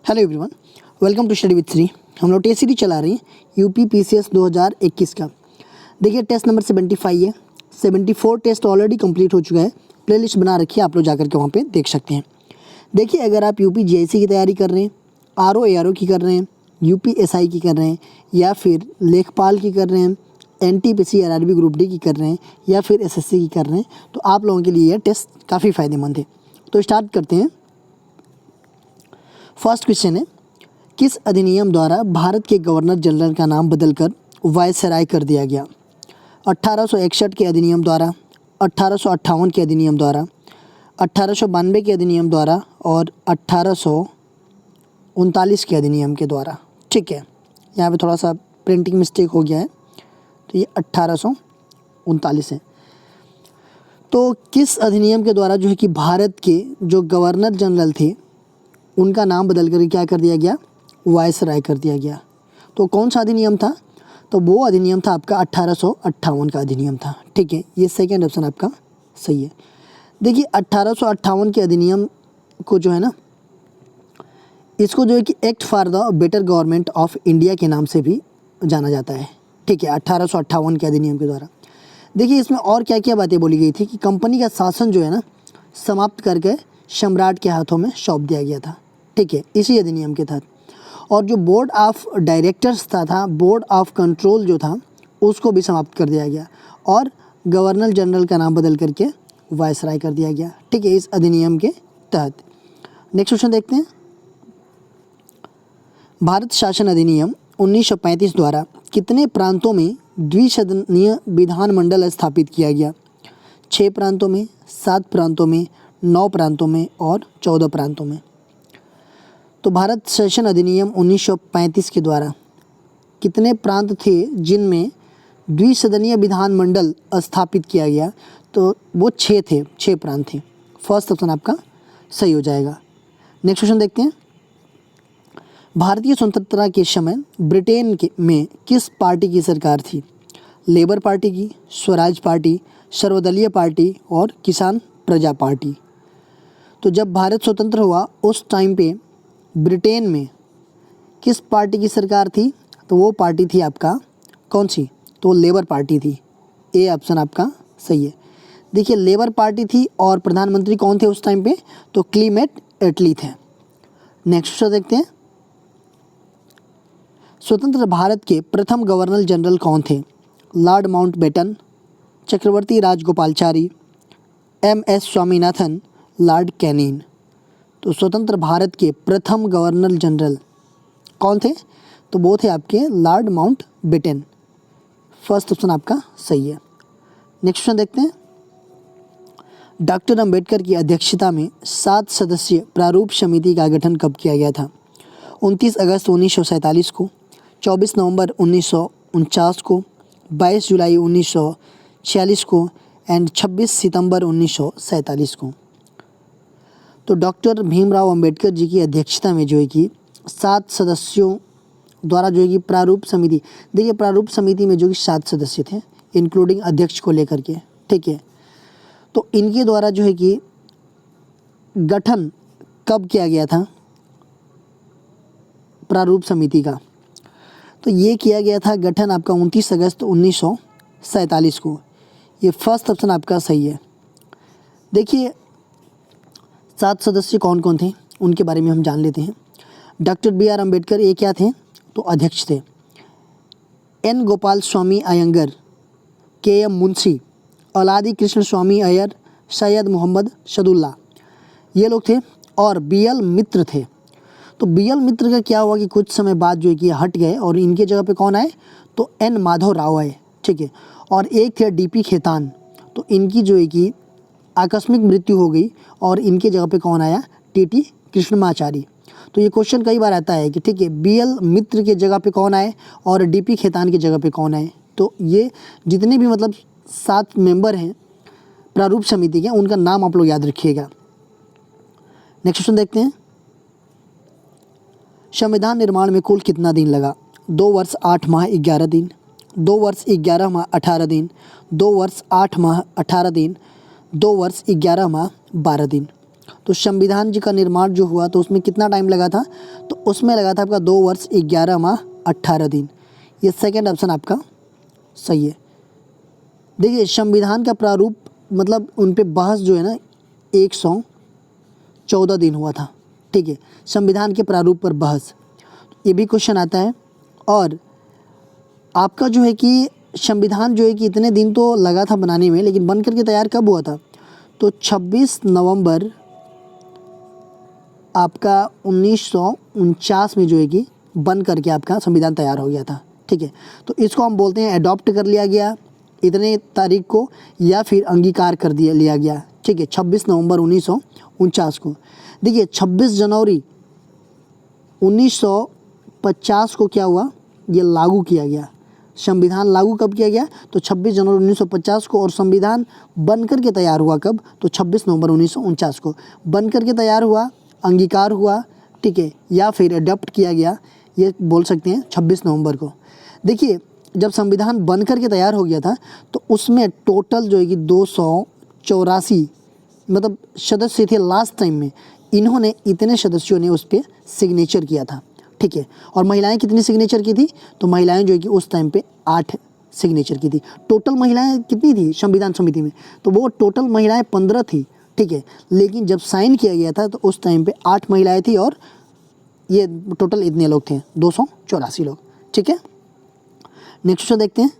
Hello everyone, welcome to study with Shri. हम लोग test series चला रहे हैं यूपी पीसीएस 2021 का। देखिए टेस्ट नंबर 75 है। 74 टेस्ट ऑलरेडी कंप्लीट हो चुका है। प्लेलिस्ट बना रखी है, आप लोग जाकर के वहाँ पे देख सकते हैं। देखिए अगर आप यूपी जीआईसी की तैयारी कर रहे हैं, आरओ एआरओ की कर रहे हैं, यूपी एसआई की कर रहे हैं, या फिर लेखपाल की कर रहे हैं, एनटीपीसी आरआरबी ग्रुप डी की कर रहे हैं, या फिर एसएससी की कर रहे हैं, तो आप लोगों के लिए यह टेस्ट काफ़ी फ़ायदेमंद है। तो स्टार्ट करते हैं। फर्स्ट क्वेश्चन है, किस अधिनियम द्वारा भारत के गवर्नर जनरल का नाम बदलकर वायसराय कर दिया गया? 1861 के अधिनियम द्वारा, 1858 के अधिनियम द्वारा, 1892 के अधिनियम द्वारा और 1839 के अधिनियम के द्वारा। ठीक है, यहाँ पे थोड़ा सा प्रिंटिंग मिस्टेक हो गया है, तो ये 1839 है। तो किस अधिनियम के द्वारा जो है कि भारत के जो गवर्नर जनरल थे उनका नाम बदल कर क्या कर दिया गया? वायसराय कर दिया गया। तो कौन सा अधिनियम था? तो वो अधिनियम था आपका 1858 का अधिनियम था। ठीक है, ये सेकंड ऑप्शन आपका सही है। देखिए 1858 के अधिनियम को जो है ना, इसको जो है कि act for the better government of India के नाम से भी जाना जाता है। ठीक है, 1858 के अधिनियम के द्वारा। देखिए इसमें और क्या क्या बातें बोली गई थी कि कंपनी का शासन जो है ना समाप्त करके सम्राट के हाथों में सौंप दिया गया था। ठीक है, इसी अधिनियम के तहत। और जो बोर्ड ऑफ डायरेक्टर्स था बोर्ड ऑफ कंट्रोल जो था उसको भी समाप्त कर दिया गया और गवर्नर जनरल का नाम बदल करके वायसराय कर दिया गया। ठीक है, इस अधिनियम के तहत। नेक्स्ट क्वेश्चन देखते हैं। भारत शासन अधिनियम 1935 द्वारा कितने प्रांतों में द्विसदनीय विधानमंडल स्थापित किया गया? 6 प्रांतों में, 7 प्रांतों में, 9 प्रांतों में और 14 प्रांतों में। तो भारत शासन अधिनियम 1935 के द्वारा कितने प्रांत थे जिनमें द्विसदनीय विधानमंडल स्थापित किया गया? तो वो 6 थे, 6 प्रांत थे। फर्स्ट ऑप्शन आपका सही हो जाएगा। नेक्स्ट क्वेश्चन देखते हैं। भारतीय स्वतंत्रता के समय ब्रिटेन में किस पार्टी की सरकार थी? लेबर पार्टी की, स्वराज पार्टी, सर्वदलीय पार्टी और किसान प्रजा पार्टी। तो जब भारत स्वतंत्र हुआ उस टाइम पे ब्रिटेन में किस पार्टी की सरकार थी? तो वो पार्टी थी आपका कौन सी? तो लेबर पार्टी थी। ए ऑप्शन आपका सही है। देखिए लेबर पार्टी थी और प्रधानमंत्री कौन थे उस टाइम पे? तो क्लीमेट एटली थे। नेक्स्ट क्वेश्चन देखते हैं। स्वतंत्र भारत के प्रथम गवर्नर जनरल कौन थे? Lord Mountbatten, Chakravarti Rajagopalachari, M S. Swaminathan, Lord Canning. तो स्वतंत्र भारत के प्रथम गवर्नर जनरल कौन थे? तो वो थे आपके लॉर्ड माउंटबेटन। फर्स्ट ऑप्शन आपका सही है। नेक्स्ट क्वेश्चन देखते हैं। डॉक्टर अंबेडकर की अध्यक्षता में 7 सदस्यीय प्रारूप समिति का गठन कब किया गया था? 29 अगस्त 1947 को, 24 नवंबर 1949 को, 22 जुलाई 1946 को एंड 26 सितंबर 1947 को। तो डॉक्टर भीमराव अंबेडकर जी की अध्यक्षता में जो है कि 7 सदस्यों द्वारा जो है कि प्रारूप समिति, देखिए प्रारूप समिति में जो कि 7 सदस्य थे इंक्लूडिंग अध्यक्ष को लेकर के। ठीक है, तो इनके द्वारा जो है कि गठन कब किया गया था प्रारूप समिति का? तो ये किया गया था गठन आपका 29 अगस्त 1947 को। ये फर्स्ट ऑप्शन आपका सही है। देखिए 7 सदस्य कौन कौन थे उनके बारे में हम जान लेते हैं। Doctor B R. अम्बेडकर ये क्या थे? तो अध्यक्ष थे। एन. गोपाल स्वामी अयंगर, के.एम. मुंशी, अलादी कृष्ण स्वामी अय्यर, सैयद मोहम्मद सदुल्ला, ये लोग थे। और बी.एल. मित्र थे। तो बी.एल. मित्र का क्या हुआ कि कुछ समय बाद जो है कि हट गए और इनके जगह पे कौन आए? तो एन. माधव राव आए। ठीक है, और एक थे डी.पी. खेतान। तो इनकी जो है कि आकस्मिक मृत्यु हो गई और इनके जगह पे कौन आया? टी.टी. कृष्णमाचारी। तो ये क्वेश्चन कई बार आता है कि ठीक है बी.एल. मित्र के जगह पे कौन आए और डी.पी. खेतान की जगह पे कौन आए। तो ये जितने भी मतलब 7 मेंबर हैं प्रारूप समिति के, उनका नाम आप लोग याद रखिएगा। नेक्स्ट क्वेश्चन देखते हैं। संविधान निर्माण में कुल कितना दिन लगा? 2 वर्ष 8 माह 11 दिन, 2 वर्ष 11 माह 18 दिन, 2 वर्ष 8 माह 18 दिन, 2 वर्ष 11 माह 12 दिन। तो संविधान जी का निर्माण जो हुआ तो उसमें कितना टाइम लगा था, तो उसमें लगा था आपका 2 वर्ष 11 माह 18 दिन। ये सेकंड ऑप्शन आपका सही है। देखिए संविधान का प्रारूप मतलब उन पे बहस जो है ना 114 दिन हुआ था, ठीक है, संविधान के प्रारूप पर बहस, ये भी क्वेश्चन आता है। और आपका जो है कि संविधान जो है कि इतने दिन तो लगा था बनाने में, लेकिन बन करके तैयार कब हुआ था, तो 26 नवंबर आपका 1949 में जो है कि बन करके आपका संविधान तैयार हो गया था, ठीक है। तो इसको हम बोलते हैं अडॉप्ट कर लिया गया इतने तारीख को, या फिर अंगीकार कर दिया लिया गया, ठीक है, 26 नवंबर 1949 को। देखिए 26 जनवरी 1950 को क्या हुआ, ये लागू किया गया। संविधान लागू कब किया गया, तो 26 जनवरी 1950 को। और संविधान बन करके तैयार हुआ कब, तो 26 नवंबर 1949 को बन करके तैयार हुआ, अंगीकार हुआ, ठीक है, या फिर अडॉप्ट किया गया, ये बोल सकते हैं 26 नवंबर को। देखिए जब संविधान बन करके तैयार हो गया था तो उसमें टोटल जो है कि 284 मतलब सदस्य थे लास्ट टाइम में, इन्होंने इतने सदस्यों ने उस पर सिग्नेचर किया था, ठीक है। और महिलाएं कितनी सिग्नेचर की थी, तो महिलाएं जो है कि उस टाइम पे 8 सिग्नेचर की थी। टोटल महिलाएं कितनी थी संविधान समिति में, तो वो टोटल महिलाएं 15 थी, ठीक है। लेकिन जब साइन किया गया था तो उस टाइम पे 8 महिलाएं थी और ये टोटल इतने लोग थे 284 लोग, ठीक है। नेक्स्ट क्वेश्चन देखते हैं।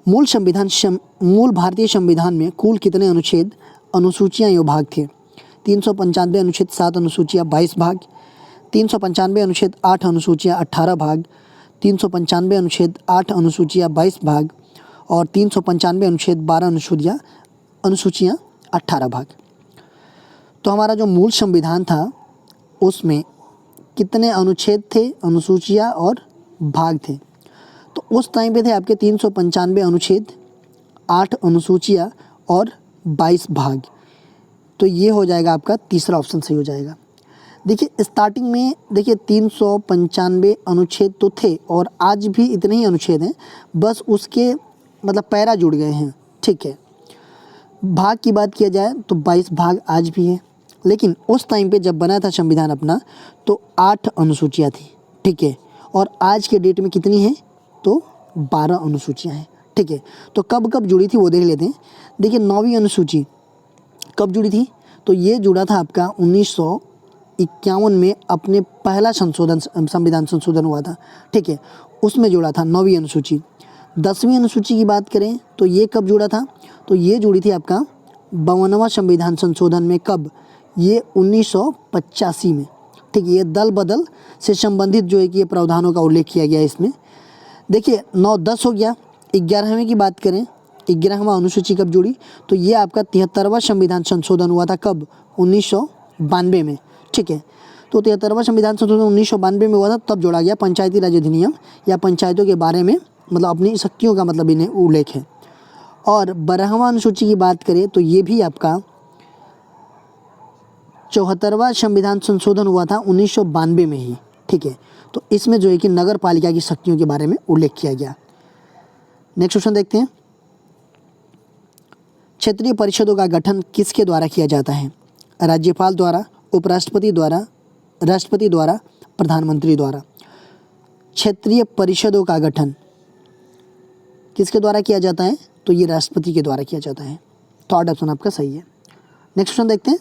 मूल भारतीय संविधान में कुल कितने अनुच्छेद, अनुसूचियां एवं भाग थे? 395 अनुच्छेद 7 अनुसूचियां 22 भाग, 395 अनुच्छेद 8 अनुसूचियां 18 भाग, 395 अनुच्छेद 8 अनुसूचियां 22 भाग और 395 अनुच्छेद 12 अनुसूचियां 18 भाग। तो हमारा जो मूल संविधान था उसमें कितने अनुच्छेद थे, अनुसूचियां और भाग थे? तो उस टाइम पे थे आपके 395 अनुच्छेद, 8 अनुसूचियां और 22 भाग। तो ये हो जाएगा आपका तीसरा ऑप्शन सही हो जाएगा। देखिए स्टार्टिंग में देखिए 395 अनुच्छेद तो थे और आज भी इतने ही अनुच्छेद हैं, बस उसके मतलब पैरा जुड़ गए हैं, ठीक है। भाग की बात किया जाए तो 22 भाग आज भी है, लेकिन उस टाइम पे जब बना था संविधान अपना तो 8 अनुसूचियाँ थी, ठीक है। और आज के डेट में कितनी है, तो 12 अनुसूचियाँ हैं, ठीक है। तो कब कब जुड़ी थी वो देख लेते हैं। देखिए 9वीं अनुसूची कब जुड़ी थी, तो ये जुड़ा था आपका 1951 में, अपने पहला संविधान संशोधन हुआ था, ठीक है, उसमें जुड़ा था 9वीं अनुसूची। 10वीं अनुसूची की बात करें तो ये कब जुड़ा था, तो ये जुड़ी थी आपका 52वां संविधान संशोधन में। कब, ये 1985 में, ठीक है। ये दल बदल से संबंधित जो है कि ये प्रावधानों का उल्लेख किया गया है इसमें। देखिए 9-10 हो गया। 11वें की बात करें, 11वां अनुसूची कब जुड़ी, तो ये आपका 73वां संविधान संशोधन हुआ था। कब, 1992 में, ठीक है। तो 73वां संविधान संशोधन 1992 में हुआ था, तब जोड़ा गया पंचायती राज अधिनियम या पंचायतों के बारे में मतलब अपनी शक्तियों का मतलब इन्हें उल्लेख है। और 12वां अनुसूची की बात करें तो ये भी आपका 74वां संविधान संशोधन हुआ था 1992 में ही, ठीक है। तो इसमें जो है कि नगर पालिका की शक्तियों के बारे में उल्लेख किया गया। नेक्स्ट क्वेश्चन देखते हैं। क्षेत्रीय परिषदों का गठन किसके द्वारा किया जाता है? राज्यपाल द्वारा, उपराष्ट्रपति द्वारा, राष्ट्रपति द्वारा, प्रधानमंत्री द्वारा। क्षेत्रीय परिषदों का गठन किसके द्वारा किया जाता है, तो ये राष्ट्रपति के द्वारा किया जाता है। थर्ड ऑप्शन आपका सही है। नेक्स्ट क्वेश्चन देखते हैं।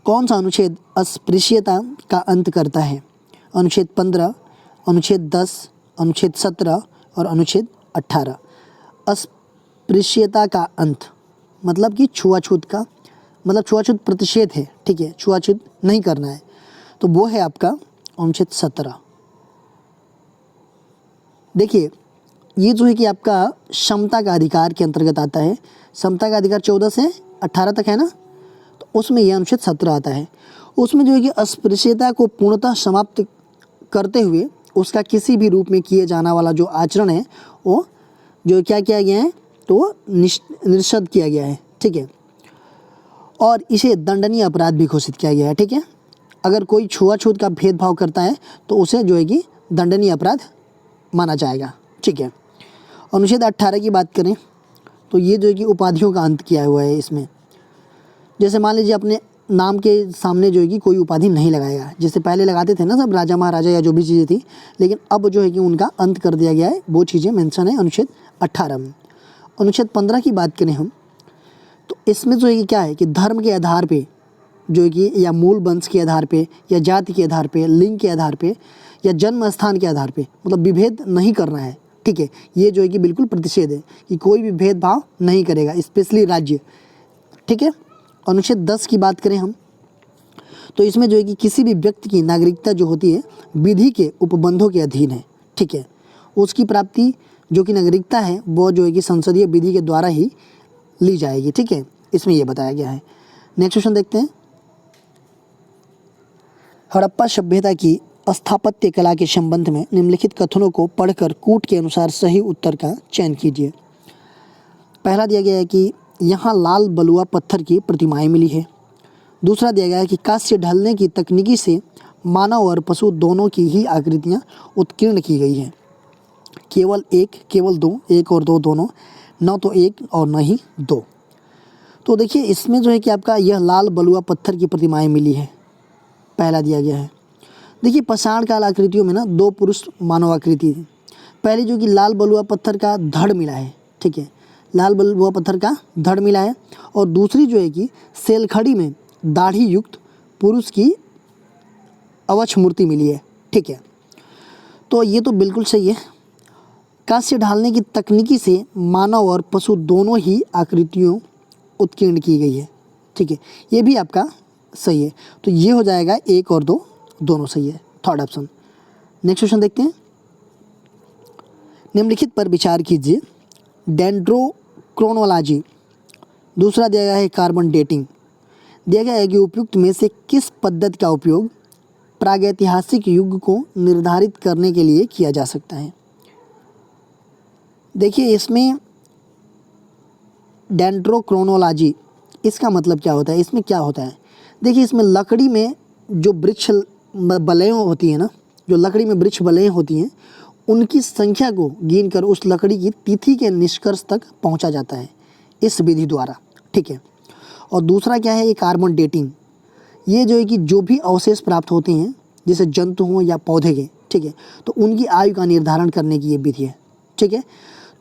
कौन सा अनुच्छेद अस्पृश्यता का अंत करता है? अनुच्छेद 15, अनुच्छेद 10, अनुच्छेद 17 और अनुच्छेद 18। अस्पृश्यता का अंत मतलब कि छुआछूत का मतलब छुआछूत प्रतिषेध है, ठीक है, छुआछूत नहीं करना है, तो वो है आपका अनुच्छेद 17। देखिए ये जो है कि आपका समता का अधिकार के अंतर्गत आता है। समता का अधिकार 14 से 18 तक है ना, तो उसमें यह अनुच्छेद 17 आता है। उसमें जो है कि अस्पृश्यता को पूर्णतः समाप्त करते हुए उसका किसी भी रूप में किए जाना वाला जो आचरण है वो जो क्या किया गया है, तो निषिद्ध किया गया है, ठीक है। और इसे दंडनीय अपराध भी घोषित किया गया है, ठीक है। अगर कोई छुआछूत का भेदभाव करता है तो उसे जो है कि दंडनीय अपराध माना जाएगा, ठीक है। अनुच्छेद 18 की बात करें तो ये जो है कि उपाधियों का अंत किया हुआ है इसमें। जैसे मान लीजिए अपने नाम के सामने जो है कि कोई उपाधि नहीं लगाएगा, जैसे पहले लगाते थे ना सब राजा महाराजा या जो भी चीज़ें थी, लेकिन अब जो है कि उनका अंत कर दिया गया है। वो चीज़ें मेंशन है अनुच्छेद 18 में। अनुच्छेद 15 की बात करें हम, तो इसमें जो है कि क्या है कि धर्म के आधार पे जो है कि या मूल वंश के आधार पे या जाति के आधार पे, लिंग के आधार पे या जन्म स्थान के आधार पे मतलब विभेद नहीं करना है। ठीक है, ये जो है कि बिल्कुल प्रतिषेध है कि कोई भी भेदभाव नहीं करेगा, स्पेशली राज्य। ठीक है, अनुच्छेद 10 की बात करें हम, तो इसमें जो है कि किसी भी व्यक्ति की नागरिकता जो होती है विधि के उपबंधों के अधीन है। ठीक है, उसकी प्राप्ति जो कि नागरिकता है वो जो है कि संसदीय विधि के द्वारा ही ली जाएगी। ठीक है, इसमें ये बताया गया है। नेक्स्ट क्वेश्चन देखते हैं। हड़प्पा सभ्यता की स्थापत्य कला के संबंध में निम्नलिखित कथनों को पढ़कर कूट के अनुसार सही उत्तर का चयन कीजिए। पहला दिया गया है कि यहाँ लाल बलुआ पत्थर की प्रतिमाएं मिली है। दूसरा दिया गया है कि कांस्य ढलने की तकनीकी से मानव और पशु दोनों की ही आकृतियाँ उत्कीर्ण की गई हैं। केवल एक, केवल दो, एक और दो दोनों, न तो एक और न ही दो। तो देखिए इसमें जो है कि आपका यह लाल बलुआ पत्थर की प्रतिमाएं मिली है, पहला दिया गया है। देखिए पाषाण काल आकृतियों में ना दो पुरुष मानव आकृति थी। पहले जो कि लाल बलुआ पत्थर का धड़ मिला है। ठीक है, लाल बलुआ पत्थर का धड़ मिला है। और दूसरी जो है कि सेलखड़ी में दाढ़ी युक्त पुरुष की अवक्ष मूर्ति मिली है। ठीक है, तो ये तो बिल्कुल सही है। कांस्य ढालने की तकनीकी से मानव और पशु दोनों ही आकृतियों उत्कीर्ण की गई है। ठीक है, ये भी आपका सही है। तो ये हो जाएगा एक और दो दोनों सही है, थर्ड ऑप्शन। नेक्स्ट क्वेश्चन देखते हैं। निम्नलिखित पर विचार कीजिए। डेंड्रोक्रोनोलॉजी, दूसरा दिया गया है कार्बन डेटिंग। दिया गया है कि उपयुक्त में से किस पद्धति का उपयोग प्रागैतिहासिक युग को निर्धारित करने के लिए किया जा सकता है। देखिए इसमें डेंड्रोक्रोनोलॉजी, इसका मतलब क्या होता है, इसमें क्या होता है। देखिए इसमें लकड़ी में जो वृक्ष बलयें होती हैं ना, जो लकड़ी में वृक्ष बलयें होती हैं उनकी संख्या को गिनकर उस लकड़ी की तिथि के निष्कर्ष तक पहुंचा जाता है इस विधि द्वारा। ठीक है, और दूसरा क्या है, ये कार्बन डेटिंग। ये जो है कि जो भी अवशेष प्राप्त होते हैं जैसे जंतु हों या पौधे के, ठीक है, तो उनकी आयु का निर्धारण करने की ये विधि है। ठीक है,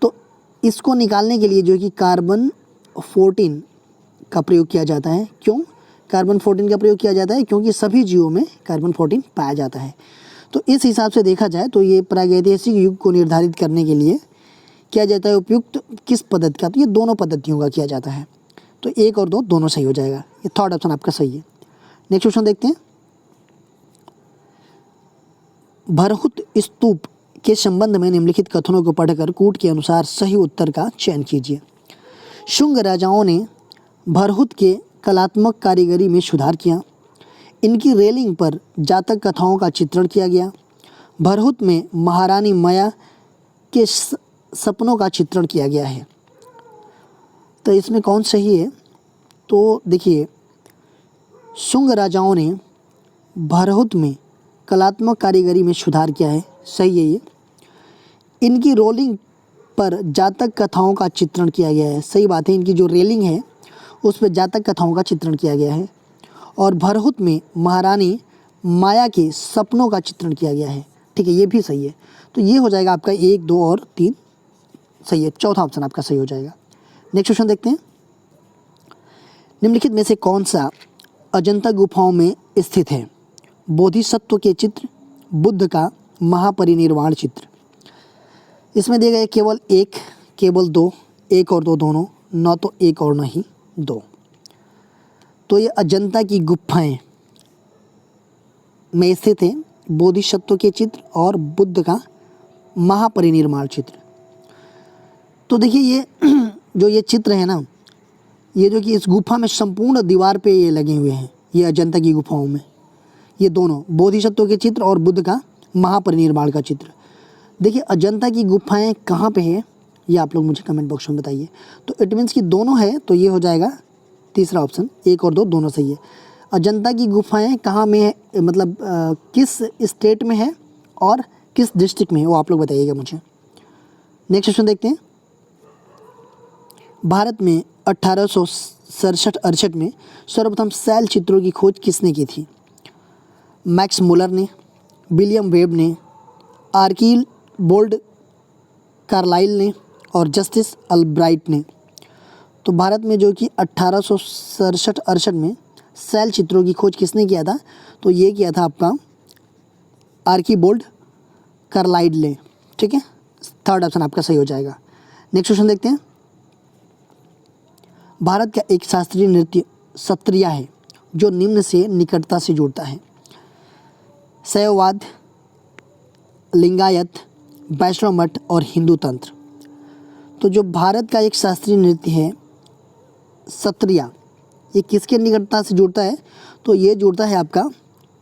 तो इसको निकालने के लिए जो है कि कार्बन 14 का प्रयोग किया जाता है। क्यों कार्बन 14 का प्रयोग किया जाता है? क्योंकि सभी जीवों में कार्बन 14 पाया जाता है। तो इस हिसाब से देखा जाए तो ये प्रागैतिहासिक युग को निर्धारित करने के लिए किया जाता है उपयुक्त किस पद्धति का, तो ये दोनों पद्धतियों का किया जाता है। तो एक और दो दोनों सही हो जाएगा, ये थर्ड ऑप्शन आपका सही है। नेक्स्ट क्वेश्चन देखते हैं। भरहुत स्तूप के संबंध में निम्नलिखित कथनों को पढ़कर कूट के अनुसार सही उत्तर का चयन कीजिए। शुंग राजाओं ने भरहुत के कलात्मक कारीगरी में सुधार किया। इनकी रेलिंग पर जातक कथाओं का चित्रण किया गया। भरहुत में महारानी माया के सपनों का चित्रण किया गया है। तो इसमें कौन सही है? तो देखिए शुंग राजाओं ने भरहुत में कलात्मक कारीगरी में सुधार किया है, सही है ये। इनकी रोलिंग पर जातक कथाओं का चित्रण किया गया है, सही बात है। इनकी जो रेलिंग है उस पर जातक कथाओं का चित्रण किया गया है। और भरहुत में महारानी माया के सपनों का चित्रण किया गया है। ठीक है, ये भी सही है। तो ये हो जाएगा आपका 1, 2 और 3 सही है, चौथा ऑप्शन आपका सही हो जाएगा। नेक्स्ट क्वेश्चन देखते हैं। निम्नलिखित में से कौन सा अजंता गुफाओं में स्थित है? बोधिसत्व के चित्र, बुद्ध का महापरिनिर्वाण चित्र। इसमें दिया गया केवल एक, केवल दो, एक और दो दोनों, न तो एक और न ही दो। तो ये अजंता की गुफाएं में स्थित है बोधिसत्व के चित्र और बुद्ध का महापरिनिर्वाण चित्र। तो देखिए ये जो ये चित्र है ना, ये जो कि इस गुफा में संपूर्ण दीवार पे ये लगे हुए हैं, ये अजंता की गुफाओं में ये दोनों बोधिसत्व के चित्र और बुद्ध का महापरिनिर्वाण का चित्र। देखिए अजंता की गुफाएं कहाँ पे है ये आप लोग मुझे कमेंट बॉक्स में बताइए। तो इट मीन्स कि दोनों है, तो ये हो जाएगा तीसरा ऑप्शन, 1 और 2 दोनों सही है। अजंता की गुफाएं कहाँ में है, मतलब किस स्टेट में है और किस डिस्ट्रिक्ट में है, वो आप लोग बताइएगा मुझे। नेक्स्ट क्वेश्चन देखते हैं। भारत में 1867-68 में सर्वप्रथम शैल चित्रों की खोज किसने की थी? मैक्स मुलर ने, विलियम वेब ने, आर्किल बोल्ड कार्लाइल ने और जस्टिस अल्ब्राइट ने। तो भारत में जो कि 1867-68 में शैल चित्रों की खोज किसने किया था? तो ये किया था आपका आर्किबोल्ड कार्लाइल ने। ठीक है, थर्ड ऑप्शन आपका सही हो जाएगा। नेक्स्ट क्वेश्चन देखते हैं। भारत का एक शास्त्रीय नृत्य सत्रिया है जो निम्न से निकटता से जुड़ता है? शैववाद, लिंगायत, वैष्णव मठ और हिंदू तंत्र। तो जो भारत का एक शास्त्रीय नृत्य है सत्रिया, ये किसके निकटता से जुड़ता है? तो ये जुड़ता है आपका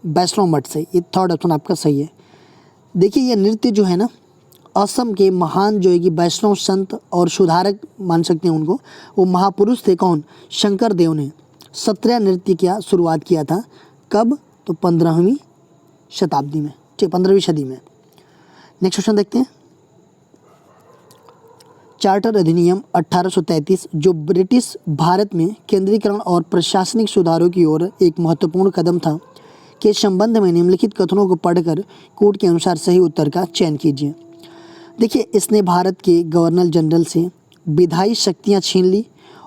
वैष्णव मठ से। ये थर्ड ऑप्शन आपका सही है। देखिए ये नृत्य जो है ना, असम के महान जो है कि वैष्णव संत और सुधारक मान सकते हैं उनको, वो महापुरुष थे कौन? शंकर देव ने सत्रिया नृत्य की शुरुआत किया था। कब? तो 15वीं शताब्दी में, ठीक 15वीं सदी में। नेक्स्ट क्वेश्चन देखते हैं। चार्टर अधिनियम 1833 जो ब्रिटिश भारत में केंद्रीकरण और प्रशासनिक सुधारों की ओर एक महत्वपूर्ण कदम था, के संबंध में निम्नलिखित कथनों को पढ़कर कोड के अनुसार सही उत्तर का चयन कीजिए। देखिए इसने भारत के गवर्नर जनरल से विधायी शक्तियां छीन ली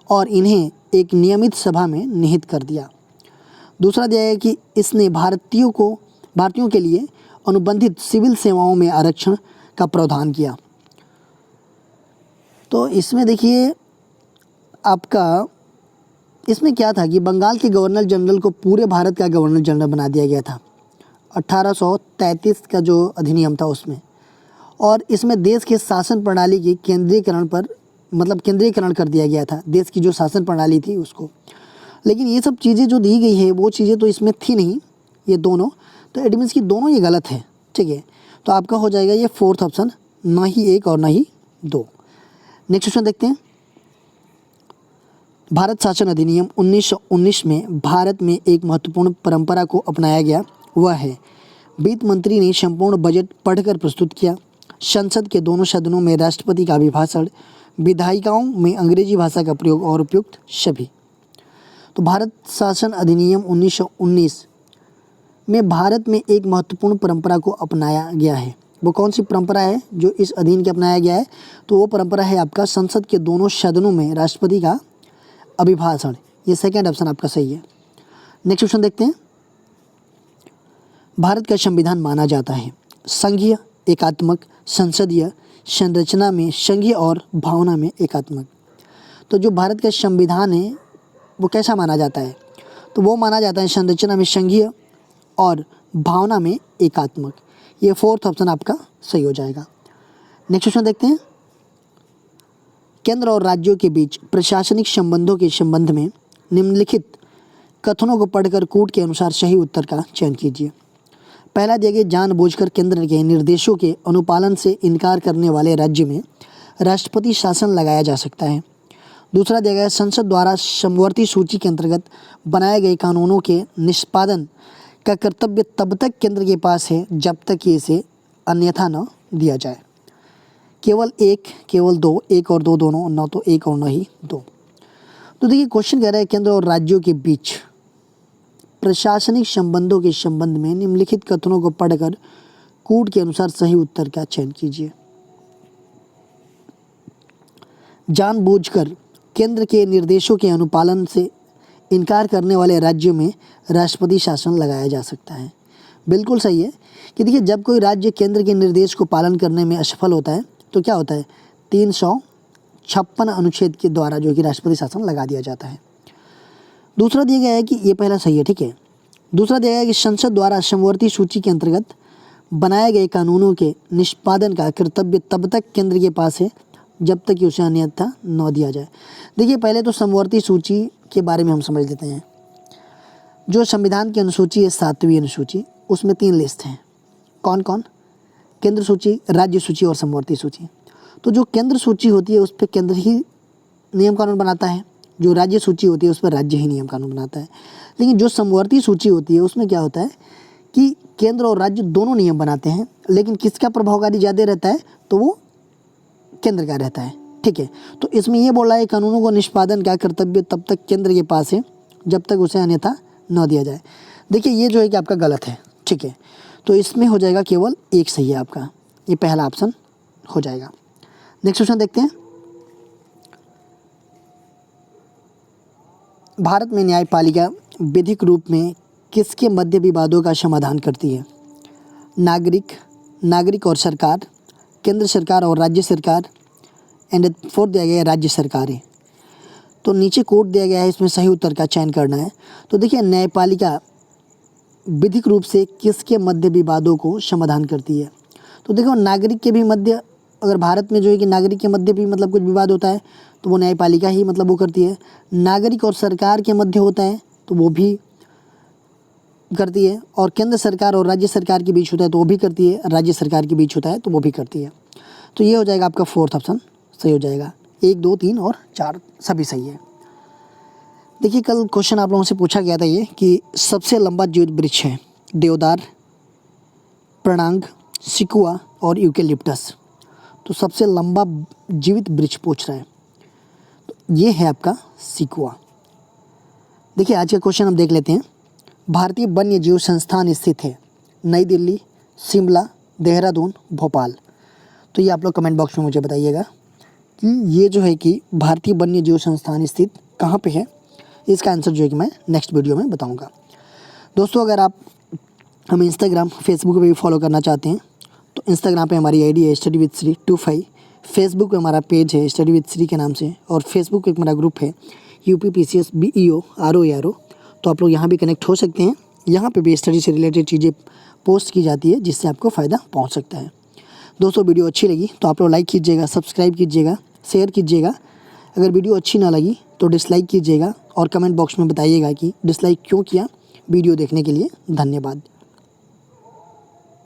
और इन्हें एक नियमित सभा में निहित कर दिया। दूसरा दिया है कि इसने भारतीयों के लिए अनुबंधित सिविल सेवाओं में आरक्षण का प्रावधान किया। तो इसमें देखिए आपका इसमें क्या था कि बंगाल के गवर्नर जनरल को पूरे भारत का गवर्नर जनरल बना दिया गया था 1833 का जो अधिनियम था उसमें। और इसमें देश के शासन प्रणाली की केंद्रीकरण कर दिया गया था, देश की जो शासन प्रणाली थी उसको। लेकिन ये सब चीज़ें जो दी गई है वो चीज़ें तो इसमें थी नहीं, ये दोनों, तो इट मीन्स कि दोनों ये गलत है। ठीक है, तो आपका हो जाएगा ये फोर्थ ऑप्शन, ना ही एक और ना ही दो। नेक्स्ट क्वेश्चन देखते हैं। भारत शासन अधिनियम 1919 में भारत में एक महत्वपूर्ण परंपरा को अपनाया गया, वह है वित्त मंत्री ने संपूर्ण बजट पढ़कर प्रस्तुत किया, संसद के दोनों सदनों में राष्ट्रपति का अभिभाषण, विधायिकाओं में अंग्रेजी भाषा का प्रयोग और उपयुक्त सभी। तो भारत शासन अधिनियम 1919 में भारत में एक महत्वपूर्ण परंपरा को अपनाया गया है। वो कौन सी परंपरा है जो इस अधीन के अपनाया गया है? तो वो परंपरा है आपका संसद के दोनों सदनों में राष्ट्रपति का अभिभाषण। ये सेकंड ऑप्शन आपका सही है। नेक्स्ट क्वेश्चन देखते हैं। भारत का संविधान माना जाता है संघीय, एकात्मक, संसदीय, संरचना में संघीय और भावना में एकात्मक। तो जो भारत का संविधान है वो कैसा माना जाता है? तो वो माना जाता है संरचना में संघीय और भावना में एकात्मक। ये फोर्थ ऑप्शन आपका सही हो जाएगा। नेक्स्ट क्वेश्चन देखते हैं। केंद्र और राज्यों के बीच प्रशासनिक संबंधों के संबंध में निम्नलिखित कथनों को पढ़कर कोड के अनुसार सही उत्तर का चयन कीजिए। पहला दिया गया, जानबूझकर केंद्र के निर्देशों के अनुपालन से इनकार करने वाले राज्य में राष्ट्रपति शासन लगाया जा सकता है। दूसरा दिया गया, संसद द्वारा समवर्ती सूची के अंतर्गत बनाए गए कानूनों के निष्पादन का कर्तव्य तब तक केंद्र के पास है जब तक कि इसे अन्यथा न दिया जाए। केवल एक, केवल दो, एक और दो दोनों, न तो एक और न ही दो। तो देखिए क्वेश्चन कह रहा है केंद्र और राज्यों के बीच प्रशासनिक संबंधों के संबंध में निम्नलिखित कथनों को पढ़कर कोड के अनुसार सही उत्तर का चयन कीजिए। जानबूझकर केंद्र के निर्देशों के अनुपालन से इनकार करने वाले राज्यों में राष्ट्रपति शासन लगाया जा सकता है। बिल्कुल सही है कि देखिए जब कोई राज्य केंद्र के निर्देश को पालन करने में असफल होता है तो क्या होता है, 356 अनुच्छेद के द्वारा जो कि राष्ट्रपति शासन लगा दिया जाता है। दूसरा दिया गया है कि ये पहला सही है, ठीक है। दूसरा दिया गया है कि संसद द्वारा समवर्ती सूची के अंतर्गत बनाए गए कानूनों के निष्पादन का कर्तव्य तब तक केंद्र के पास है जब तक कि उसे अन्यथा न दिया जाए। देखिए पहले तो समवर्ती सूची के बारे में हम समझ लेते हैं। जो संविधान की अनुसूची है 7वीं अनुसूची, उसमें 3 लिस्ट हैं। कौन कौन? केंद्र सूची, राज्य सूची और समवर्ती सूची। तो जो केंद्र सूची होती है उस पर केंद्र ही नियम कानून बनाता है, जो राज्य सूची होती है उस पर राज्य ही नियम कानून बनाता है। लेकिन जो समवर्ती सूची होती है उसमें क्या होता है कि केंद्र और राज्य दोनों नियम बनाते हैं, लेकिन किसका प्रभावकारी ज़्यादा रहता है? तो वो केंद्र का रहता है, ठीक है। तो इसमें ये बोल रहा है कानूनों का निष्पादन का कर्तव्य तब तक केंद्र के पास है जब तक उसे अन्यथा न दिया जाए। देखिए ये जो है कि आपका गलत है, ठीक है। तो इसमें हो जाएगा केवल एक सही है आपका, ये पहला ऑप्शन हो जाएगा। नेक्स्ट क्वेश्चन देखते हैं। भारत में न्यायपालिका विधिक रूप में किसके मध्य विवादों का समाधान करती है? नागरिक और सरकार, केंद्र सरकार और राज्य सरकार, एंड फोर्थ दिया गया है राज्य सरकारें। तो नीचे कोड दिया गया है, इसमें सही उत्तर का चयन करना है। तो देखिए न्यायपालिका विधिक रूप से किसके मध्य विवादों को समाधान करती है? तो देखो नागरिक के भी मध्य, अगर भारत में जो है कि नागरिक के मध्य भी मतलब कुछ विवाद होता है तो वो न्यायपालिका ही मतलब वो करती है। नागरिक और सरकार के मध्य होता है तो वो भी करती है, और केंद्र सरकार और राज्य सरकार के बीच होता है तो वो भी करती है, राज्य सरकार के बीच होता है तो वो भी करती है। तो ये हो जाएगा आपका फोर्थ ऑप्शन सही हो जाएगा। 1, 2, 3 और 4 सभी सही है। देखिए कल क्वेश्चन आप लोगों से पूछा गया था ये कि सबसे लंबा जीवित वृक्ष है देवदार, प्रणांग, सिकुआ और यूकेलिप्टस। तो सबसे लंबा जीवित वृक्ष पूछ रहा है, तो ये है आपका सिकुआ। देखिए आज का क्वेश्चन हम देख लेते हैं। भारतीय वन्य जीव संस्थान स्थित है नई दिल्ली, शिमला, देहरादून, भोपाल। तो ये आप लोग कमेंट बॉक्स में मुझे बताइएगा कि ये जो है कि भारतीय वन्य जीव संस्थान स्थित कहाँ पे है। इसका आंसर जो है कि मैं नेक्स्ट वीडियो में बताऊंगा। दोस्तों अगर आप हमें इंस्टाग्राम, फेसबुक पे भी फॉलो करना चाहते हैं तो इंस्टाग्राम पे हमारी आईडी है स्टडी विद श्री 25, फेसबुक पे हमारा पेज है स्टडी विद श्री के नाम से, और फेसबुक पे हमारा ग्रुप है UPPCS BEO RO। तो आप लोग यहाँ भी कनेक्ट हो सकते हैं। यहाँ पे भी स्टडी से रिलेटेड चीज़ें पोस्ट की जाती है जिससे आपको फ़ायदा पहुँच सकता है। दोस्तों वीडियो अच्छी लगी तो आप लोग लाइक कीजिएगा, सब्सक्राइब कीजिएगा, शेयर कीजिएगा। अगर वीडियो अच्छी ना लगी तो डिसलाइक कीजिएगा और कमेंट बॉक्स में बताइएगा कि डिसलाइक क्यों किया। वीडियो देखने के लिए धन्यवाद।